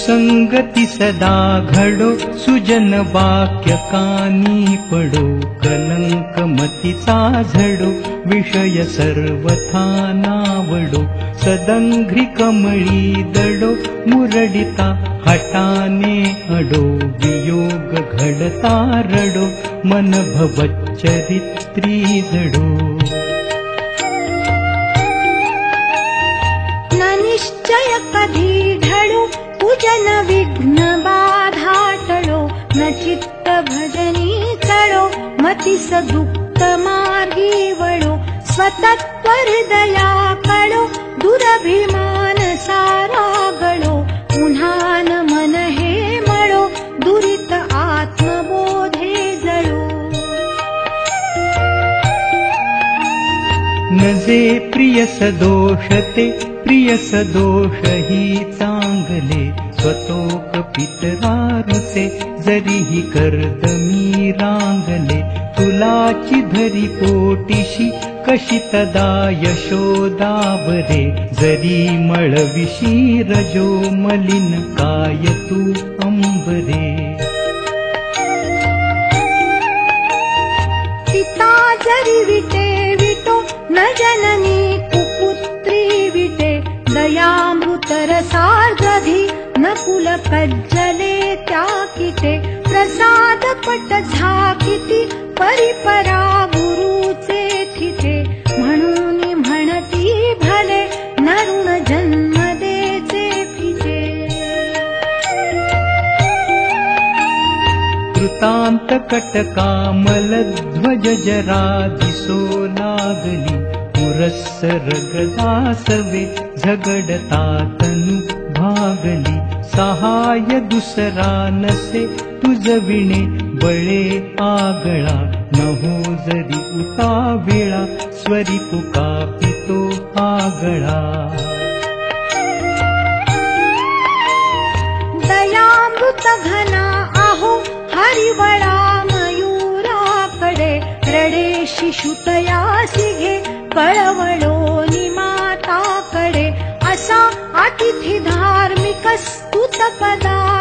सुसंगती सदा घडो, सुजन वाक्य कानी पडो, कलंक मतीचा झडो, विषय सर्वथा नावडो, सदंघ्री कमळी दडो, मुरडिता हटाने अडो, वियोग घडता रडो, मन भवच्चरित्री जडो. न निश्चय कधी ढळो, पूजन विघ्न बाधा टळो, न चित्त भजनी चळो, मतिस दुःख मार्गी वळो, स्वतत्व हृदया कळो, दुरभिमान सारा गळो, पुन्हा न मन हे मळो, दुरित आत्मबोधे जळो. न जे प्रिय सदोषते, प्रिय सदोष ही चांगले, स्वतोक पितरारुचे, जरीही कर्दमी रांगले, तुलाची धरी पोटीशी, कशी तदा यशोदा बरे, जरी मळविशी रजो मलिन काय तू अंबरे. पिता जरी विटे विटो, न जननी कुपुत्री विटे, दयामृत रसार्दधी, न कुल कज्जले त्या किटे, प्रसाद पट झाकिती, परिपरा गुरुचे थिटे, म्हणून म्हणती भले, नरुण जन्म देचे फिटे. कृतांत कटकामल ध्वज जरा दिसो लागली, पुरस्सर गदासवे, झगडता तनु भागली, सहाय दुसरा नसे, तुझ विणे बळे आगळा, नहो जरी उताविळा, स्वरी पुकापितो आगळा. दयामृत घना आहो, हरिवळा मयूराकडे, रडे शिशुतयासी घे, कळवळो निमाताकडे, असा अतिथी धार्मिक स्तुत पदा